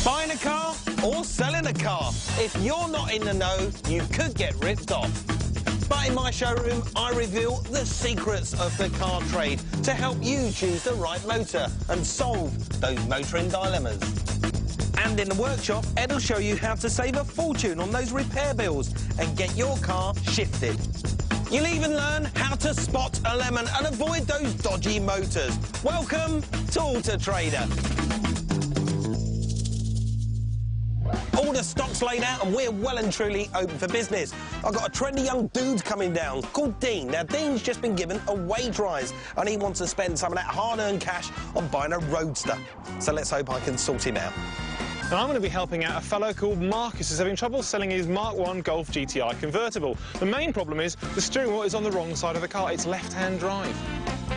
Buying a car or selling a car? If you're not in the know, you could get ripped off. But in my showroom, I reveal the secrets of the car trade to help you choose the right motor and solve those motoring dilemmas. And in the workshop, Ed will show you how to save a fortune on those repair bills and get your car shifted. You'll even learn how to spot a lemon and avoid those dodgy motors. Welcome to Auto Trader. All the stock's laid out and we're well and truly open for business. I've got a trendy young dude coming down called Dean. Now, Dean's just been given a wage rise and he wants to spend some of that hard-earned cash on buying a Roadster. So let's hope I can sort him out. And I'm going to be helping out a fellow called Marcus who's having trouble selling his Mark I Golf GTI convertible. The main problem is the steering wheel is on the wrong side of the car. It's left-hand drive.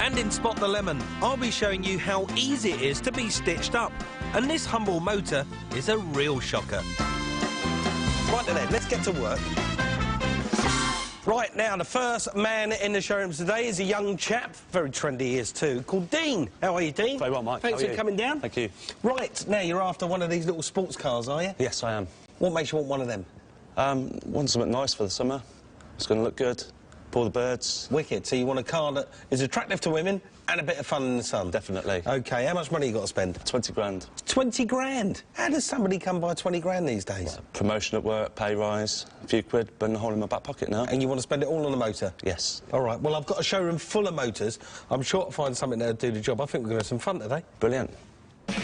And in Spot the Lemon, I'll be showing you how easy it is to be stitched up. And this humble motor is a real shocker. Right then, let's get to work. Right, now, the first man in the showroom today is a young chap, very trendy he is too, called Dean. How are you, Dean? Very well, Mike. Thanks for coming down. Thank you. Right, now you're after one of these little sports cars, are you? Yes, I am. What makes you want one of them? Want something nice for the summer. It's going to look good. Pour the birds. Wicked. So you want a car that is attractive to women and a bit of fun in the sun? Definitely. OK, how much money you got to spend? 20 grand. 20 grand? How does somebody come by 20 grand these days? Promotion at work, pay rise, a few quid, burning a hole in my back pocket now. And you want to spend it all on a motor? Yes. All right, well, I've got a showroom full of motors. I'm sure to find something that'll do the job. I think we're going to have some fun today. Brilliant.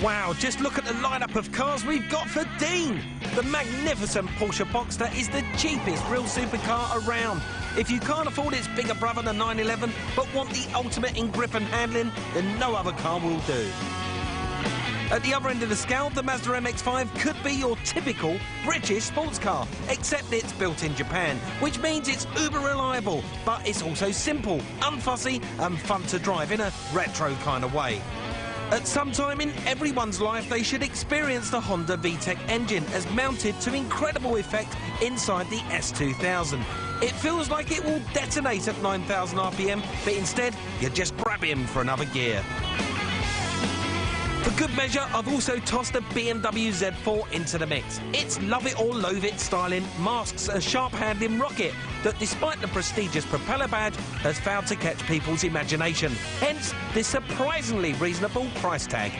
Wow, just look at the lineup of cars we've got for Dean. The magnificent Porsche Boxster is the cheapest real supercar around. If you can't afford its bigger brother, the 911, but want the ultimate in grip and handling, then no other car will do. At the other end of the scale, the Mazda MX-5 could be your typical British sports car, except it's built in Japan, which means it's uber reliable, but it's also simple, unfussy and fun to drive in a retro kind of way. At some time in everyone's life, they should experience the Honda VTEC engine as mounted to incredible effect inside the S2000. It feels like it will detonate at 9,000 RPM, but instead, you just grab him for another gear. For good measure, I've also tossed a BMW Z4 into the mix. Its love it or loathe it styling masks a sharp-handling rocket that, despite the prestigious propeller badge, has failed to catch people's imagination. Hence, this surprisingly reasonable price tag.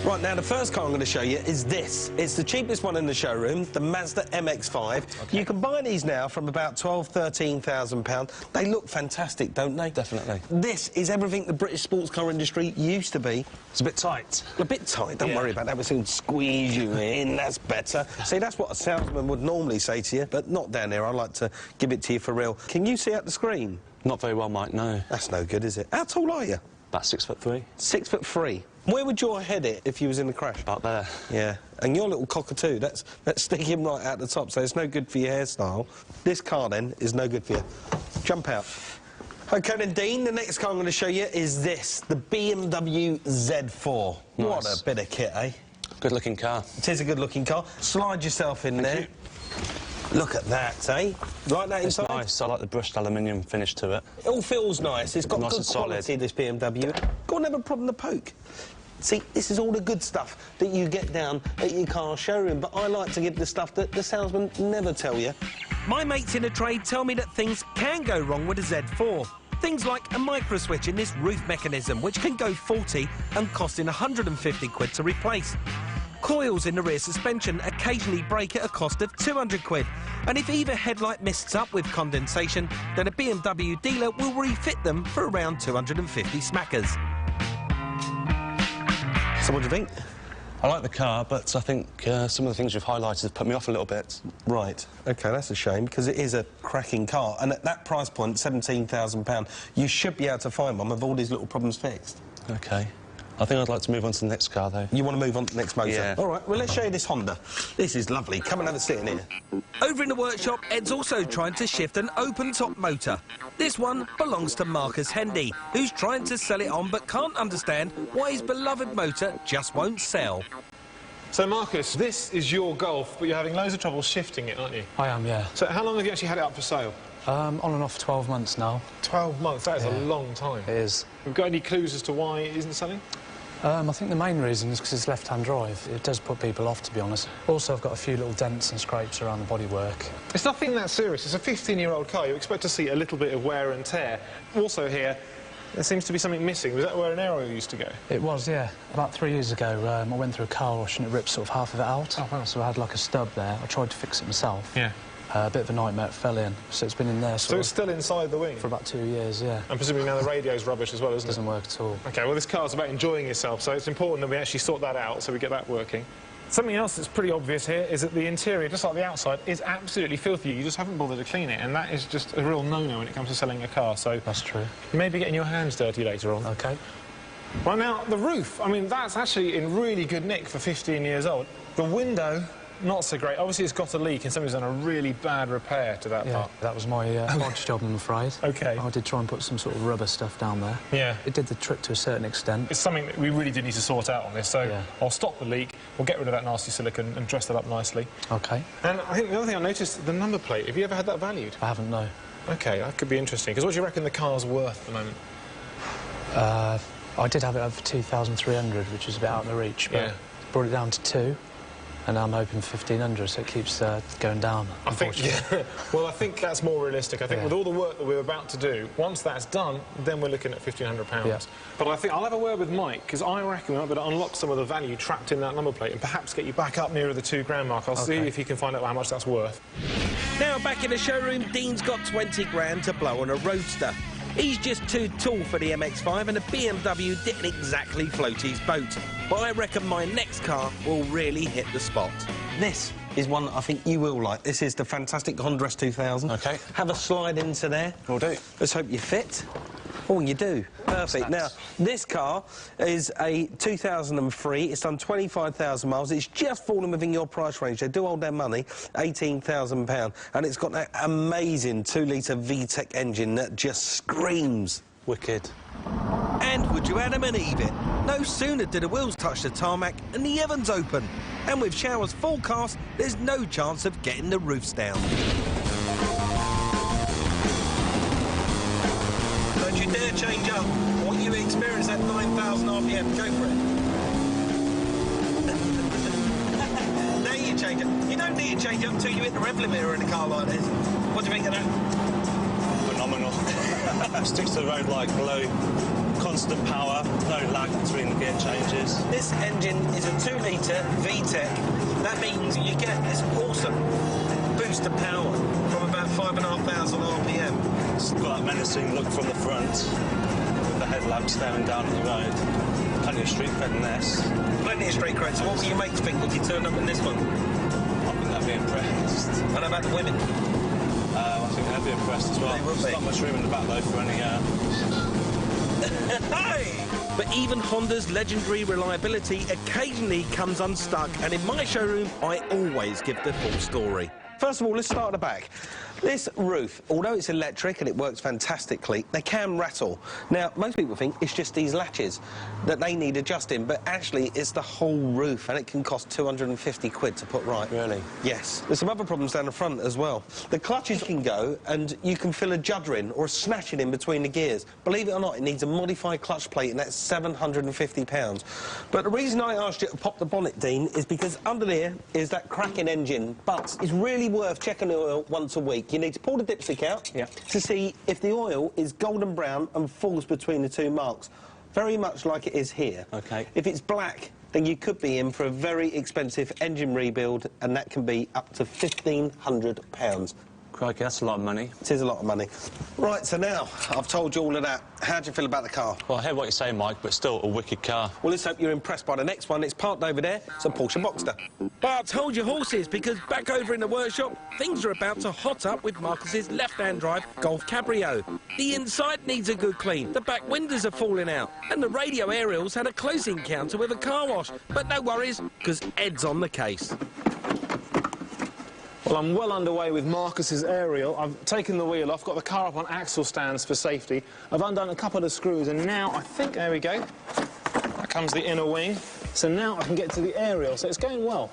Right, now, the first car I'm going to show you is this. It's the cheapest one in the showroom, the Mazda MX-5. Okay. You can buy these now from about £12,000–13,000. They look fantastic, don't they? Definitely. This is everything the British sports car industry used to be. It's a bit tight. A bit tight, don't worry about that. We'll soon squeeze you in, that's better. See, that's what a salesman would normally say to you, but not down there. I like to give it to you for real. Can you see out the screen? Not very well, Mike, no. That's no good, is it? How tall are you? About 6'3". 6'3". Where would your head hit if you was in the crash? About there. Yeah. And your little cockatoo, that's sticking right out the top, so it's no good for your hairstyle. This car, then, is no good for you. Jump out. OK, then, Dean, the next car I'm going to show you is this, the BMW Z4. Nice. What a bit of kit, eh? Good-looking car. It is a good-looking car. Slide yourself in there. Thank you. Look at that, eh? Like that inside? It's nice. I like the brushed aluminium finish to it. It all feels nice. It's got Nice good and solid. quality, this BMW. Go on, have a problem to poke. See, this is all the good stuff that you get down at your car showroom, but I like to give the stuff that the salesman never tell you. My mates in the trade tell me that things can go wrong with a Z4. Things like a micro-switch in this roof mechanism, which can go faulty and costing 150 quid to replace. Coils in the rear suspension occasionally break at a cost of 200 quid. And if either headlight mists up with condensation, then a BMW dealer will refit them for around 250 smackers. So what do you think? I like the car, but I think some of the things you've highlighted have put me off a little bit. Right. OK, that's a shame, because it is a cracking car. And at that price point, £17,000, you should be able to find one with all these little problems fixed. OK. I think I'd like to move on to the next car, though. You want to move on to the next motor? Yeah. All right, well, let's show you this Honda. This is lovely. Come and have a sit in here. Over in the workshop, Ed's also trying to shift an open-top motor. This one belongs to Marcus Hendy, who's trying to sell it on but can't understand why his beloved motor just won't sell. So, Marcus, this is your Golf, but you're having loads of trouble shifting it, aren't you? I am, yeah. So how long have you actually had it up for sale? On and off 12 months now. 12 months, that is a long time. It is. Have you got any clues as to why it isn't selling? I think the main reason is because it's left-hand drive. It does put people off, to be honest. Also, I've got a few little dents and scrapes around the bodywork. It's nothing that serious. It's a 15-year-old car. You expect to see a little bit of wear and tear. Also here, there seems to be something missing. Was that where an aero used to go? It was, yeah. About 3 years ago, I went through a car wash and it ripped sort of half of it out. Oh, wow. So I had like a stub there. I tried to fix it myself. Yeah. A bit of a nightmare, it fell in. So it's been in there So it's still inside the wing? For about 2 years, yeah. And presumably now the radio's rubbish as well, isn't it? Doesn't work at all. OK, well, this car's about enjoying yourself, so it's important that we actually sort that out so we get that working. Something else that's pretty obvious here is that the interior, just like the outside, is absolutely filthy. You just haven't bothered to clean it, and that is just a real no-no when it comes to selling a car, so... That's true. You may be getting your hands dirty later on. OK. Well, now, the roof, I mean, that's actually in really good nick for 15 years old. The window, not so great. Obviously, it's got a leak and somebody's done a really bad repair to that part. That was my bodge job, I'm afraid. OK. I did try and put some sort of rubber stuff down there. Yeah. It did the trick to a certain extent. It's something that we really do need to sort out on this, so Yeah. I'll stop the leak, we'll get rid of that nasty silicone and dress that up nicely. OK. And I think the other thing I noticed, the number plate, have you ever had that valued? I haven't, no. OK, that could be interesting, because what do you reckon the car's worth at the moment? I did have it up for 2,300, which is a bit out of the reach, but Yeah. brought it down to 2, and now I'm hoping 1,500, so it keeps going down, I think, yeah. Well, I think that's more realistic. I think with all the work that we're about to do, once that's done, then we're looking at £1,500. Yeah. But I think I'll have a word with Mike, because I reckon we might be able to unlock some of the value trapped in that number plate and perhaps get you back up nearer the £2,000 mark. I'll see if he can find out how much that's worth. Now back in the showroom, Dean's got 20 grand to blow on a Roadster. He's just too tall for the MX-5 and a BMW didn't exactly float his boat. But I reckon my next car will really hit the spot. This is one that I think you will like. This is the fantastic Honda S2000. OK. Have a slide into there. Will do. Let's hope you fit. Oh, you do. Perfect. Now, this car is a 2003. It's done 25,000 miles. It's just fallen within your price range. They do hold their money, £18,000. And it's got that amazing 2-litre VTEC engine that just screams wicked. And would you Adam and Eve it? No sooner did the wheels touch the tarmac and the heavens open. And with showers forecast, there's no chance of getting the roofs down. Don't you dare change up what you experience at 9,000 RPM. Go for it. Now you change up. You don't need to change up until you hit the rev limiter in a car like this. What do you think of that? Phenomenal. Sticks to the road like glue. Constant power, no lag between the gear changes. This engine is a 2-litre VTEC. That means you get this awesome boost of power from about 5,500 RPM. It's got that menacing look from the front, with the headlamp staring down at the road. Plenty of street cred in this. Plenty of street cred. So what will your mates think if you turn up in this one? I think they'd be impressed. And how about the women? I think they'd be impressed as well. They would There's be. not much room in the back though for any... Hey! But even Honda's legendary reliability occasionally comes unstuck, and in my showroom, I always give the full story. First of all, let's start at the back. This roof, although it's electric and it works fantastically, they can rattle. Now, most people think it's just these latches that they need adjusting, but actually it's the whole roof, and it can cost 250 quid to put right. Really? Yes. There's some other problems down the front as well. The clutches can go, and you can feel a juddering or a snatching in between the gears. Believe it or not, it needs a modified clutch plate, and that's £750. But the reason I asked you to pop the bonnet, Dean, is because under there is that cracking engine, but it's really worth checking the oil once a week. You need to pull the dipstick out to see if the oil is golden brown and falls between the two marks, very much like it is here. OK. If it's black, then you could be in for a very expensive engine rebuild, and that can be up to £1,500. Crikey, that's a lot of money. It is a lot of money. Right, so now I've told you all of that. How do you feel about the car? Well, I hear what you're saying, Mike, but still a wicked car. Well, let's hope you're impressed by the next one. It's parked over there. It's a Porsche Boxster. But hold your horses, because back over in the workshop, things are about to hot up with Marcus's left-hand drive Golf Cabrio. The inside needs a good clean, the back windows are falling out, and the radio aerials had a close encounter with a car wash. But no worries, because Ed's on the case. Well, I'm well underway with Marcus's aerial. I've taken the wheel off, got the car up on axle stands for safety. I've undone a couple of screws, and now I think, there we go. That comes the inner wing. So now I can get to the aerial, so it's going well.